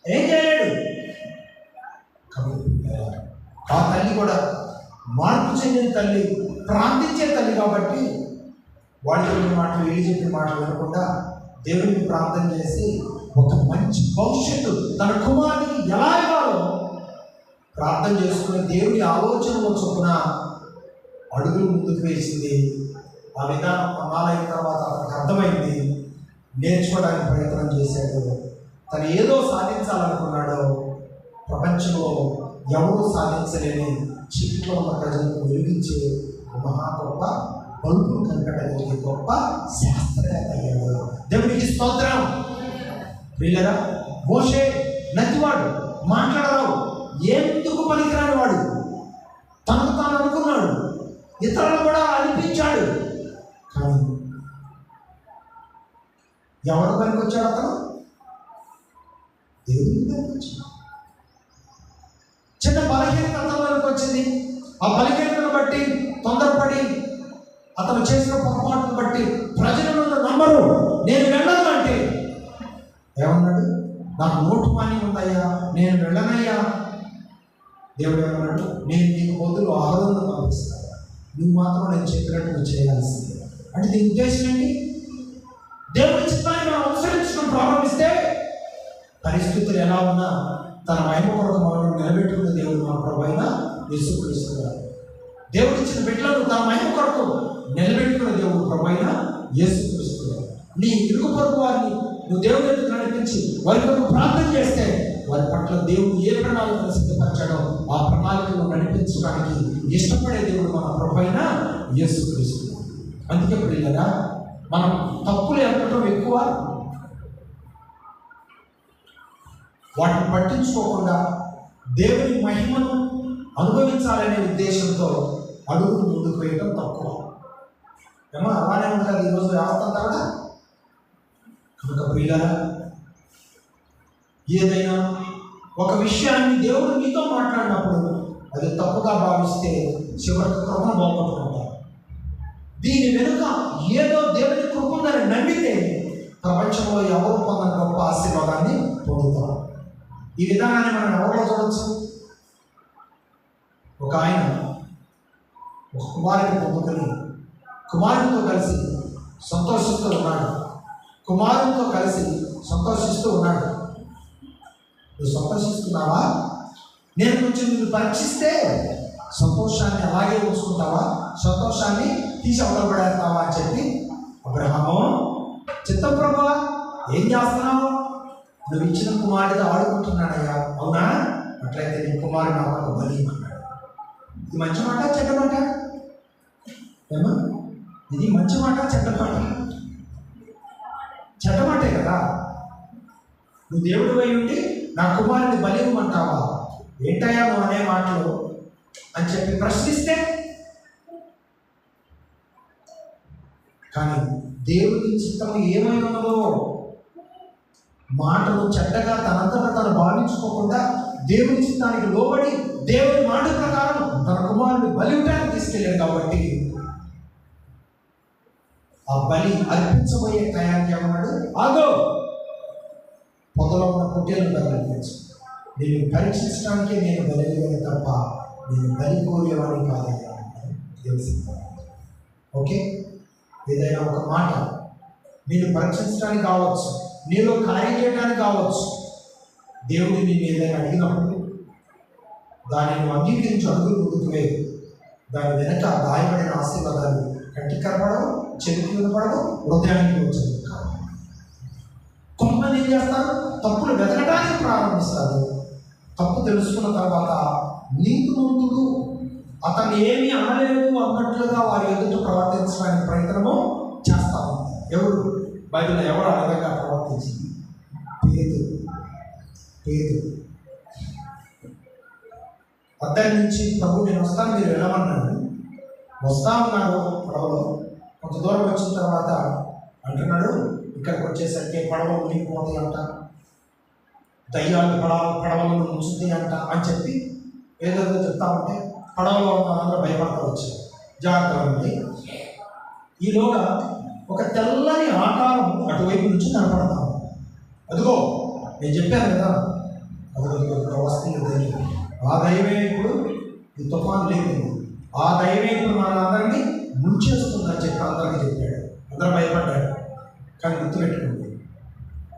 ఏం చేయలేడు. కాబట్టి ఆ తల్లి కూడా మార్పు చెందిన తల్లి, ప్రార్థించే తల్లి కాబట్టి వాళ్ళు చెప్పిన మాటలు వీళ్ళు చెప్పిన మాటలు వినకుండా దేవుడికి ప్రార్థన చేసి ఒక మంచి భవిష్యత్తు తన కుమారుడికి ఎలా ఇవ్వాలో ప్రార్థన చేసుకుని దేవుడి ఆలోచనలో చొప్పున అడుగులు ముందుకు వేసింది. ఆ విధానం కొన్నాళ్ళైన తర్వాత అతనికి అర్థమైంది, నేర్చుకోవడానికి ప్రయత్నం చేశాడు. తను ఏదో సాధించాలనుకున్నాడో ప్రపంచంలో ఎవరూ సాధించలేని చీకట్లో ఉన్న ప్రజలకు వెలిగించే మహా గొప్ప బల్బును కనిపెట్టగలిగే గొప్ప శాస్త్రవేత్త అయ్యాడు. దేవునికి స్తోత్రం. ప్రియులరా, మోషే నతివాడు, మాట్లాడరావు, ఎందుకు పనికిరాని వాడు, తనకు తాను అనుకున్నాడు, ఇతరులు కూడా అనిపించాడు. కానీ ఎవరి పనికి వచ్చాడు? అతను దేవుడి పనికి వచ్చాడు. చిన్న బలహీనత అతనికి వచ్చింది. ఆ బలహీనతను బట్టి తొందరపడి అతను చేసిన పొరపాటును బట్టి ప్రజలను నమ్మరు, నేను వెళ్ళను అంటే ఏమన్నాడు? నాకు నోటు పని ఉందయ్యా, నేను వెళ్ళనయ్యా. దేవుడు ఏమన్నాడు? నేను నీకు బదులు ఆహారం పంపిస్తాను, నువ్వు మాత్రం నేను చెప్పినట్టు నువ్వు చేయాల్సింది. అంటే దీని ఉద్దేశం ఏంటి? దేవుడి చిత్తాన్ని మనం అనుసరించడం ప్రారంభిస్తే పరిస్థితులు ఎలా ఉన్నా తన మహిమ కొరకు మనం నిలబెట్టుకున్న దేవుడు మన ప్రభువైన యేసుక్రీస్తు గారు. దేవుడు ఇచ్చిన బిడ్డలను తన మహిమ కొరకు నిలబెట్టుకున్న దేవుడు ప్రభువైన యేసుక్రీస్తు గారు. నీ ఇరుగు పొరుగు వారిని నువ్వు దేవుడి ఎదుట నడిపించి వారి కొరకు ప్రార్థన చేస్తే వారి పట్ల దేవుడు ఏ ప్రణాళికను సిద్ధపరచాడో ఆ ప్రణాళికను నడిపించడానికి ఇష్టపడే దేవుడు మన ప్రభువైన యేసుక్రీస్తు. అందుకే ప్రియులారా, మనం తప్పులు ఎక్కడం ఎక్కువ, వాటిని పట్టించుకోకుండా దేవుని మహిమను అనుభవించాలనే ఉద్దేశంతో అడుగులు ముందుకు వేయడం తక్కువ. ఏమో అలానే ఉంటుంది ఈరోజు వ్యవస్థ అంతా. కనుక ప్రియులారా, ఏదైనా ఒక విషయాన్ని దేవుడు మీతో మాట్లాడినప్పుడు అది తప్పుగా భావిస్తే చివరికి కృపను పోగొట్టుకుంటారు. దీని వెనుక ఏదో దేవుని కృప ఉందని నమ్మితే ప్రపంచంలో ఎవరు పొందని గొప్ప ఆశీర్వాదాన్ని పొందుతారు. ఈ విధానాన్ని మనం ఎవరిలో చూడవచ్చు? ఒక ఆయన ఒక కుమారుని పొందుకొని కుమారునితో కలిసి సంతోషిస్తూ ఉన్నాడు. కుమారునితో కలిసి సంతోషిస్తూ ఉన్నాడు. నువ్వు సంతోషిస్తున్నావా? నేను కొంచెం నిన్ను పరీక్షిస్తే సంతోషాన్ని అలాగే ఉంచుకుంటావా? సంతోషాన్ని తీసి అవతలపడేస్తావా అని చెప్పి, అబ్రహాము, చిత్తం ప్రభువా, ఏం చేస్తున్నావు? నువ్వు ఇచ్చిన కుమారుడితో ఆడుకుంటున్నాడయ్యా. అవునా? అట్లయితే నీ కుమారుడు నాకు బలి అన్నాడు. ఇది మంచి మాట చెడ్డ మాట? ఏమా, ఇది మంచి మాట చెడ్డ మాట? చెడ్డ మాటే కదా. నువ్వు దేవుడు అయి ఉండి నా కుమారుడిని బలి ఇవ్వమంటావా? ఏంటయ్యా నువ్వు అనే మాటలు అని చెప్పి ప్రశ్నిస్తే, కానీ దేవుని చిత్తం ఏమై ఉన్నదో మాటలు చెడ్డగా తనంతటా తను భావించుకోకుండా దేవుని చిత్తానికి లోబడి దేవుని మాట ప్రకారం తన కుమారుడిని బలి ఇవ్వడానికి తీసుకెళ్ళాడు. కాబట్టి ఆ బలి అర్పించబోయే టయానికి ఏమన్నాడు? ఆగో, పొదలో ఉన్న పొట్టేలను బలిపించు. నేను పరీక్షించడానికే నేను బలిగాను తప్ప నేను బలి కోరేవాడిని కాదయ్యా తెలిసింది. ఓకే, ఏదైనా ఒక మాట నేను పరీక్షించడానికి కావచ్చు, నీలో కార్యం చేయడానికి కావచ్చు. దేవుడు నేను ఏదైనా అడిగినప్పుడు దానిని అంగీకరించి అడుగులు ముందుకు వేయదు. దాని వెనక గాయపడిన ఆశీర్వాదాలు కంటికి కనపడవు, చెవికి వినపడవు, హృదయానికి వచ్చేది కాదు. కొంతమంది ఏం చేస్తారు? తప్పులు వెతకడానికి ప్రారంభిస్తారు. తప్పు తెలుసుకున్న తర్వాత నీతిమంతుడు అతను ఏమీ అనలేదు అన్నట్లుగా వారి ఎదుట ప్రవర్తించడానికి ప్రయత్నము చేస్తా ఉంటారు. ఎవరు? బైబిల్లో ఎవరు ఆ విధంగా ప్రవర్తించింది? పేతురు అద్దరి నుంచి ప్రభు నేను వస్తాను మీరు వెళ్ళమన్నాడు. వస్తా ఉన్నాడు పడవలో. కొంత దూరం వచ్చిన తర్వాత అంటున్నాడు, ఇక్కడికి వచ్చేసరికి పడవలు మునిగిపోతాయి అంట, దయ్యాలు పడవలను ముంచుతాయి అంట అని చెప్పి ఏదో చెప్తా ఉంటే పడవలో ఉన్న అందరూ భయపడతా వచ్చారు. జాగ్రత్తగా ఉంది. ఈలోగా ఒక తెల్లని ఆకారం అటువైపు నుంచి కనపడతాము. అదిగో నేను చెప్పాను కదా, అదిగో వస్తుంది దైవం. ఆ దైవమే ఇప్పుడు ఈ తుఫాను లేకుండా ఆ దైవమే ఇప్పుడు మనందరినీ ముంచేస్తుందని చెప్పి అందరికీ చెప్పాడు. అందరూ భయపడ్డాడు. కానీ గుర్తుపెట్టుకుంది,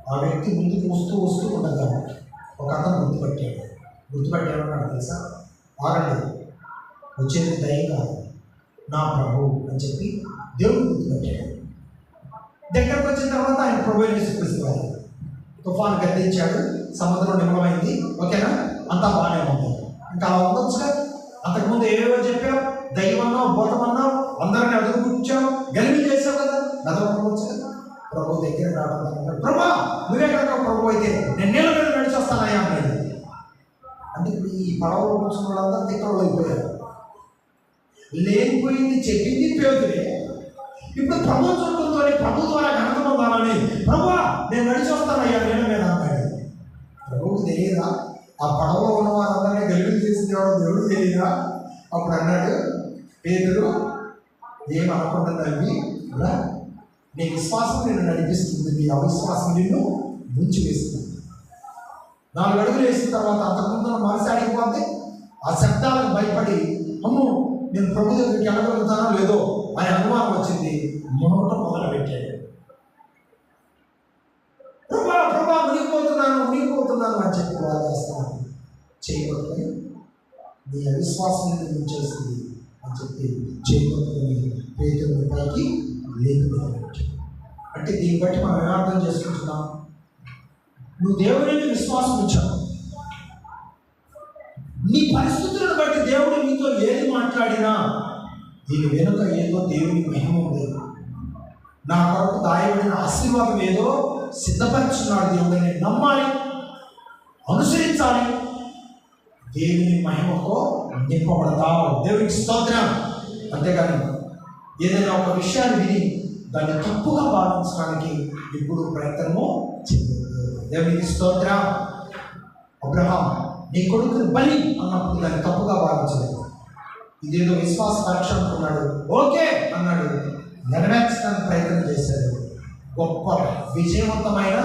ఆ వ్యక్తి ముందుకు వస్తూ ఉండగా ఒక అతను గుర్తుపట్టామన్నాడు తెలుసా? ఆగండి, వచ్చేది దయ కాదు నా ప్రభు అని చెప్పి దేవుడు గుర్తుపెట్టాడు. దగ్గరకు వచ్చిన తర్వాత ఆయన ప్రభు యేసుక్రీస్తు తుఫాను గద్దించాడు, సముద్రం నిమ్మమైంది. ఓకేనా? అంతా బాగానే ఉంది. ఇంకా అలా ఉండొచ్చుగా. అంతకుముందు ఏవేవో చెప్పావు, దయ్యమన్నావు, భూతమన్నావు, అందరినీ అదుపు కూర్చావు, గలిబి చేసావు కదా, అదొకవచ్చు కదా. ప్రభు దగ్గర రావడం, ప్రభా నువ్వే కనుక ప్రభు అయితే నేను నీళ్ళ మీద నడిచి వస్తానయ్యా అన్నాడు. అంటే ఇప్పుడు ఈ పడవలో కూర్చున్న వాళ్ళందరూ తిక్కలు అయిపోయారు. లేనిపోయింది చెప్పింది పేరుతులే. ఇప్పుడు ప్రభు చుట్టూతో ప్రభు ద్వారా ఘనత పొందాలని, ప్రభా నేను నడిచి వస్తానయ్యా నీళ్ళ మీద అన్నాడు. ప్రభువుకు తెలియదా? ఆ పడవలో ఉన్న వారందరినీ గెలుపు చేసింది దేవుడు తెలియదా? అప్పుడు అన్నాడు పేతురు, ఏమనకుండా నవ్వి, నీ విశ్వాసం నిన్ను నడిపిస్తుంది, నీ అవిశ్వాసం నిన్ను ముంచి వేస్తుంది. 4 అడుగులు వేసిన తర్వాత అంతకుముందు మనసు అడిగిపోతే ఆ శబ్దాలకు భయపడి, అమ్మో నేను ప్రభు దగ్గరికి వెళ్ళగలుగుతానో లేదో అనే అనుమానం వచ్చింది. మొదట మొదలుపెట్టాడు, ప్రభా మునిగిపోతున్నాను అని చెప్పి వాళ్ళు చేస్తున్నాను. చేయబడుతుంది నీ అవిశ్వాసం నిన్ను ముంచేస్తుంది అని చెప్పి చేయబడుతుంది పేతురుని పైకి లేకుండా. అంటే దీన్ని బట్టి మనం ఏమర్థం చేసుకుంటున్నాం? నువ్వు దేవుడిని విశ్వాసం ఇచ్చావు. నీ పరిస్థితులను బట్టి దేవుడు నీతో ఏది మాట్లాడినా దీని వెనుక ఏదో దేవుని మహిమ ఉంది. నా కొరకు దాయబడిన ఆశీర్వాదం ఏదో సిద్ధపరుచున్నాడు దేవుడిని నమ్మాలి, అనుసరించాలి. దేవుని మహిమతో నింపబడతావు. దేవునికి స్తోత్రం. అంతేగాని ఏదైనా ఒక విషయాన్ని విని దాన్ని తప్పుగా భావించడానికి ఇప్పుడు ప్రయత్నము చేయలేదు. దేవునికి స్తోత్రం. అబ్రహాం నీ కొడుకుని బలి అన్నప్పుడు దాన్ని తప్పుగా భావించలేదు. ఇదేదో విశ్వాస పరీక్ష అనుకున్నాడు, ఓకే అన్నాడు, నెరవేర్చడానికి ప్రయత్నం చేశాడు. గొప్ప విజయవంతమైన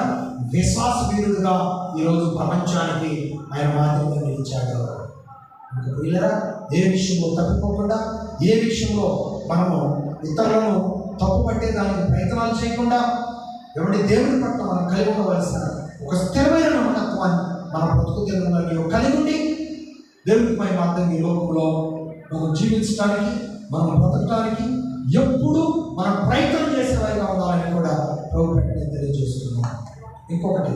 విశ్వాస వీరుడుగా ఈరోజు ప్రపంచానికి ఆయన మాదిరిగా నిలిచాడు. వీళ్ళరా ఏ విషయంలో తప్పిపోకుండా, ఏ విషయంలో మనము ఇతరులను తప్పు పట్టేదానికి ప్రయత్నాలు చేయకుండా, ఎవరి దేవుని పట్ల మనం కలిగి ఉండవలసిన ఒక స్థిరమైన నమ్మకత్వాన్ని మన బ్రతుకు తెలుగులో కలిగి ఉండి దేవుడికి పై మాత్రం ఈ లోకంలో మనం జీవించడానికి, మనం బ్రతకడానికి ఎప్పుడు మనం ప్రయత్నం చేసేవారిగా ఉండాలని కూడా ప్రభు పెట్టని తెలియజేస్తున్నాం. ఇంకొకటి,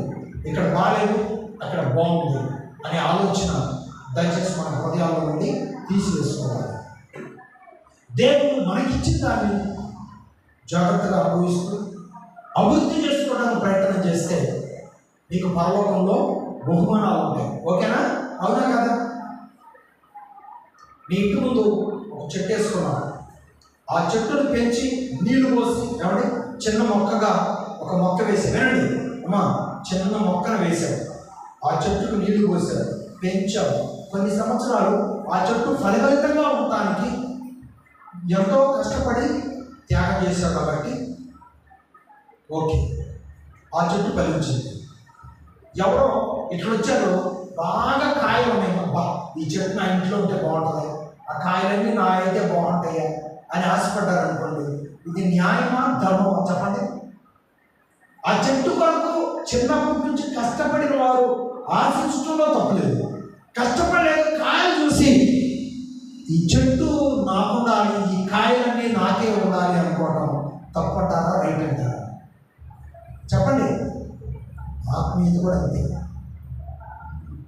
ఇక్కడ బాగాలేదు అక్కడ బాగుంది అనే ఆలోచన దయచేసి మన హృదయాల నుండి తీసివేసుకోవాలి. దేవుడు మనకిచ్చిన దాన్ని జాగ్రత్తగా అనుభవిస్తూ అభివృద్ధి చేసుకోవడానికి ప్రయత్నం చేస్తే నీకు పరలోకంలో బహుమానాలు ఉంటాయి. ఓకేనా? అవునా కదా? నీ ఇంటి ముందు ఒక చెట్టు వేసుకున్నావు, ఆ చెట్టును పెంచి నీళ్లు పోసి ఏమంటే చిన్న మొక్కగా ఒక మొక్క వేసావు. వినండి అమ్మా, చిన్న మొక్కను వేసావు, ఆ చెట్టుకు నీళ్లు పోసావు, పెంచావు. కొన్ని సంవత్సరాలు ఆ చెట్టు ఫలితంగా ఉండటానికి ఎంతో కష్టపడి త్యాగం చేశావు కాబట్టి ఓకే, ఆ చెట్టు ఫలించింది. ఎవరో ఇక్కడ వచ్చారో బాగా కాయలు ఉన్నాయి, అబ్బా ఈ చెట్టు నా ఇంట్లో ఉంటే బాగుంటుంది, ఆ కాయలన్నీ నా అయితే బాగుంటాయా అని ఆశపడ్డారు అనుకోండి. ఇది న్యాయమా ధర్మమా చెప్పండి? ఆ చెట్టు కొరకు చిన్నప్పటి నుంచి కష్టపడిన వారు ఆశించడంలో తప్పలేదు. కష్టపడలేదు, కాయలు చూసి ఈ చెట్టు నాకు ఉండాలి, ఈ కాయలన్నీ నాకే ఉండాలి అనుకోవటం తప్పంటారా రైట్ అంటారా? చెప్పండి. ఆత్మీయత కూడా అంతే.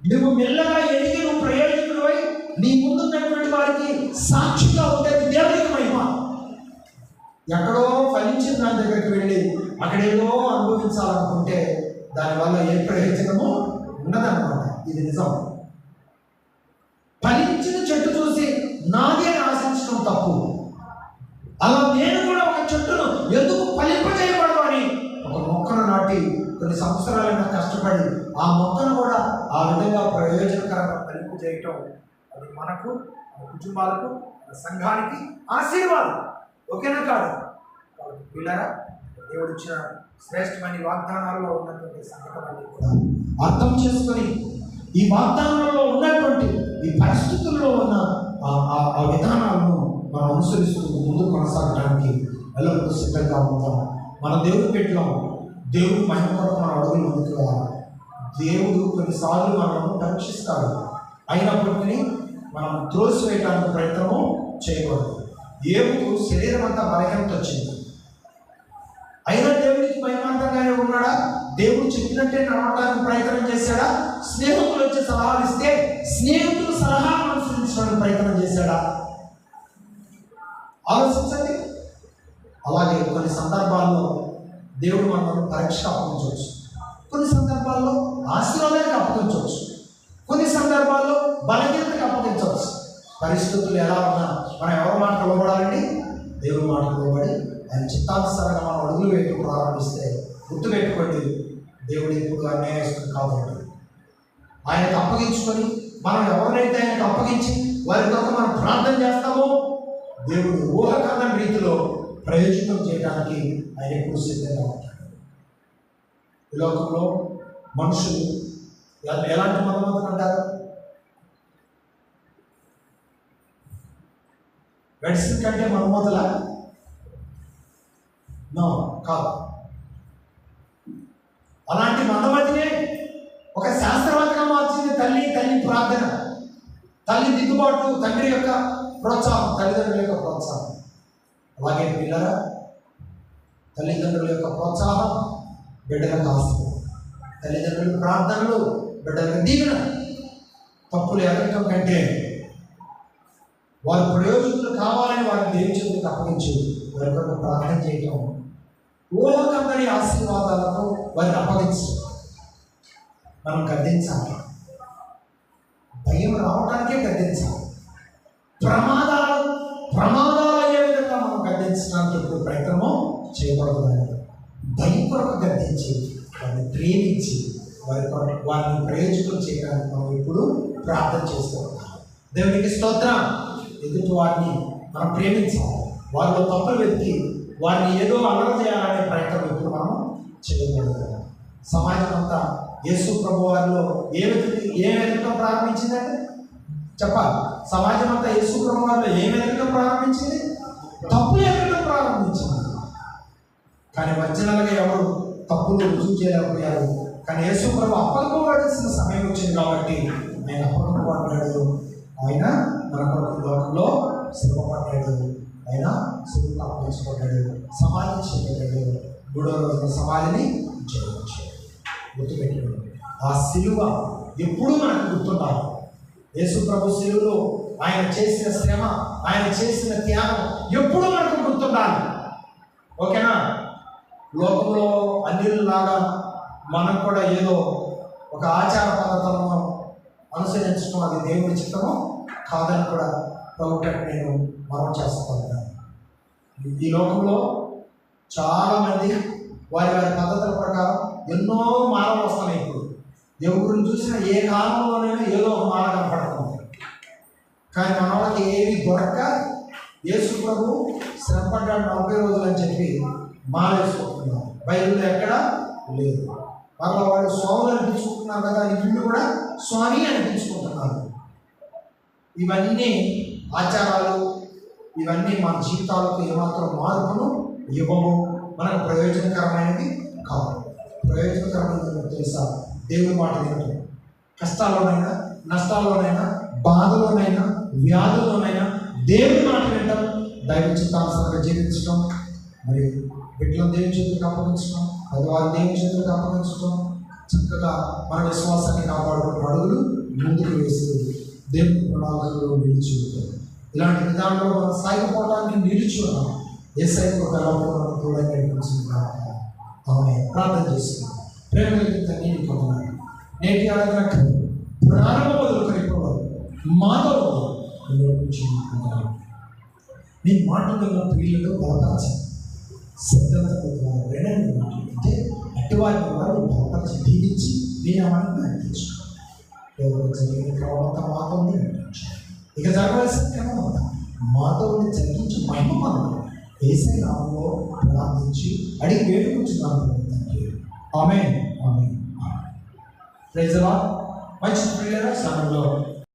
నువ్వు మెల్లగా ఎదిగి నువ్వు ప్రయోజకుడివై నీ ముందున్నటువంటి వారికి సాక్షిగా ఉండేది దేవునికి మహిమ. ఎక్కడో ఫలించిన దాని దగ్గరికి వెళ్ళి అక్కడేదో అనుభవించాలనుకుంటే దానివల్ల ఏ ప్రయోజనము ఉండదన్నమాట. ఇది నిజం. ఫలించిన చెట్టు చూసి నాది అని ఆశించడం తప్పు. అలా నేను కూడా ఒక చెట్టును ఎందుకు ఫలింపజేయబడదు అని ఒక మొక్కను నాటి కొన్ని సంవత్సరాలైనా కష్టపడి ఆ మొక్కను కూడా ఆ విధంగా ప్రయోజనకరంగా ఫలింపు చేయటం, అది మనకు, మన కుటుంబాలకు, మన సంఘానికి ఆశీర్వాదం. ఓకేనా కాదు? కాబట్టి పిల్లరా, దేవుడు ఇచ్చిన శ్రేష్టమైన వాగ్దానాల్లో ఉన్నటువంటి సంఘటనలు కూడా అర్థం చేసుకొని ఈ వాగ్దానాల్లో ఉన్నటువంటి ఈ పరిస్థితుల్లో ఉన్న ఆ విధానాలను మనం అనుసరిస్తూ ముందుకు కొనసాగడానికి ఎల్లప్పుడూ సిద్ధంగా ఉంటాం. మన దేవుడు పెట్టడం, దేవుడు మహిమ కొరకు మన అడుగులు ముందుకు వెళ్ళాలి. దేవుడు కొన్నిసార్లు మనల్ని పరీక్షిస్తాడు, అయినప్పటికీ మనం త్రోసివేయడానికి ప్రయత్నము చేయకూడదు. దేవుడు శరీరం అంతా బలహీనత వచ్చింది, అయినా దేవుడికి మహిమాంతంగానే ఉన్నాడా? దేవుడు చెప్పినట్టే నడవడానికి ప్రయత్నం చేశాడా? స్నేహితులు వచ్చి సలహాలు ఇస్తే స్నేహితులు సలహాలు అనుసరించడానికి ప్రయత్నం చేశాడా? ఆలోచించండి. అలాగే కొన్ని సందర్భాల్లో దేవుడు మనల్ని పరీక్ష అప్పగించవచ్చు, కొన్ని సందర్భాల్లో ఆశీర్వాదానికి అప్పగించవచ్చు, కొన్ని సందర్భాల్లో బలహీనతకు అప్పగించవచ్చు. పరిస్థితులు ఎలా ఉన్నా మనం ఎవరి మాటకు లోబడాలండి? దేవుడి మాటకు లోబడి ఆయన చిత్తానుసారంగా మనం అడుగులు వేయటం ప్రారంభిస్తే గుర్తుపెట్టుకోండి, దేవుడు ఎప్పుడు అన్యాయస్తుడు కాబట్టి ఆయనకు అప్పగించుకొని మనం ఎవరినైతే ఆయనకు అప్పగించి వారి కొరకు మనం ప్రార్థన చేస్తామో దేవుడు ఊహకందని రీతిలో ప్రయోజనం చేయడానికి ఆయన ఎప్పుడు సిద్ధంగా ఉంటాడు. ఈ లోకంలో మనుషులు ఎలాంటి మతమతులు అంటారు? మెడిసిన్ కంటే మతమతులా? నో, కాదు. అలాంటి మతమతినే ఒక శాస్త్రవేత్తగా మార్చింది తల్లి ప్రార్థన, తల్లి దిద్దుబాటు, తండ్రి యొక్క ప్రోత్సాహం, తల్లిదండ్రుల యొక్క ప్రోత్సాహం. అలాగే పిల్లరా, తల్లిదండ్రుల యొక్క ప్రోత్సాహం బిడ్డలకు ఆస్తి, తల్లిదండ్రుల ప్రార్థనలు బిడ్డలకు దీవెన. తప్పులు ఎదగటం కంటే వారి ప్రయోజకులు కావాలని వారిని దేవుని చేతులకు అప్పగించి వారి కొరకు ప్రార్థన చేయటం, ఊహకందని ఆశీర్వాదాలను వారిని అప్పగించి మనం గద్దించాలి. భయం రావడానికే గద్దించాలి. ప్రమాదాలు అయ్యే విధంగా మనం గద్దించడానికి ఎప్పుడు ప్రయత్నము చేయకూడదు. భయం కొరకు గద్దించి వారిని ప్రేమించి వారిని ప్రయోజకులు చేయడానికి మనం ఇప్పుడు ప్రార్థన చేస్తూ ఉంటారు. దేవునికి స్తోత్రం. ఎదుటి వారిని మనం ప్రేమించాలి. వారిలో తప్పులు వెతికి వారిని ఏదో అల్లరి చేయాలనే ప్రయత్నం ఎప్పుడు మనం చేయకూడదు. సమాజం అంతా యేసు ప్రభు వారిలో ఏం వెతకడం ప్రారంభించిందంటే చెప్పాలి. సమాజం అంతా యేసు ప్రభు వారిలో ఏం వెతకడం ప్రారంభించింది? తప్పు ఎక్కడం ప్రారంభించింది. కానీ ఒరిజినల్గా ఎవరు తప్పులు రుజువు చేయలేకపోయారు. కానీ యేసు ప్రభు అప్పలుకోవాల్సిన సమయం వచ్చింది కాబట్టి ఆయన అప్పలుకోబడ్డాడు. ఆయన మన కొరకు లోకంలో శ్రమపడ్డాడు. ఆయన సులువుగా అప్పగించబడ్డాడు. సమాధి చేయబడ్డాడు. 3వ రోజున సమాధిని జయించాడు. గుర్తుపెట్టాడు. ఆ సిలువ ఎప్పుడూ మనకు గుర్తుండాలి. యేసు ప్రభు సిలువలో ఆయన చేసిన శ్రమ, ఆయన చేసిన త్యాగం ఎప్పుడూ మనకు గుర్తుండాలి. ఓకేనా? లోకంలో అన్నిలాగా మనం కూడా ఏదో ఒక ఆచార పద్ధతులను అనుసరించడం అది దేవుడి చిత్తము కాదని కూడా ప్రభుత్వం నేను మనం చేస్తాను. ఈ లోకంలో చాలామంది వారి పద్ధతుల ప్రకారం ఎన్నో మానవులు వస్తున్నాయి. ఇప్పుడు ఎవరిని చూసినా ఏ కాలంలోనైనా ఏదో ఒక మాల కనపడుతుంది. కానీ మన వాళ్ళకి ఏవి దొరక్క యేసు ప్రభు శ్రమపడ్డాడు 40 రోజులు అని చెప్పి మాల వేసుకుంటున్నారు. బైబిల్లో ఎక్కడ లేదు. వాళ్ళు స్వాములు అనిపించుకుంటున్నారు కదా, వీళ్ళు కూడా స్వామి అనిపించుకుంటున్నారు. ఇవన్నీ ఆచారాలు, ఇవన్నీ మన జీవితాలకు ఏమాత్రం మార్పును ఇవ్వము. మనకు ప్రయోజనకరమైనది కాదు. ప్రయోజనకరమైనది తెలుసా? దేవుని మాట వినటం. కష్టాల్లోనైనా, నష్టాల్లోనైనా, బాధలోనైనా, వ్యాధుల్లోనైనా దేవుని మాట వినటం, దైవ చిత్తానుసారంగా జీవించడం, మరి బిడ్డలను దేవుని చేతులకు అప్పగించడం, అది వారి దేవుని చేతులకు అప్పగించడం, చక్కగా మన విశ్వాసాన్ని కాపాడుకున్న అడుగులు ముందుకు వేసి దేవుని ప్రణాళికలో నిలిచి ఉంటారు. ఇలాంటి విధానంలో మనం సాగిపోవడానికి నిలిచి ఉన్నాం. యేసయ్య కూడా ఆమె ప్రార్థన చేస్తున్నాం. ప్రేమ కలిగిన తండ్రి నీకు వందనాలు. నేటి ఆరాధన ప్రారంభం మొదలుకొని మాతో నీ మాటలలో ప్రియులలో బలపరచండి. శ్రద్ధతో రెండని మాట్లాడితే అట్టి వారిని వారు బలపరిచి దీవించి నీ నామాన్ని అనిపించుకోండి. జరిగిన క్రమమంతా మాతో నడిపించాలి. ఇక జరగాల్సిన క్రమం మాతో జరిగించి మహిమ మనం యేసయ్య నామములో ప్రార్థించి అడిగి వేడుకుంటున్నాను. Amen. Amen. Praise the Lord. మంచి ప్రియులారా, సమయంలో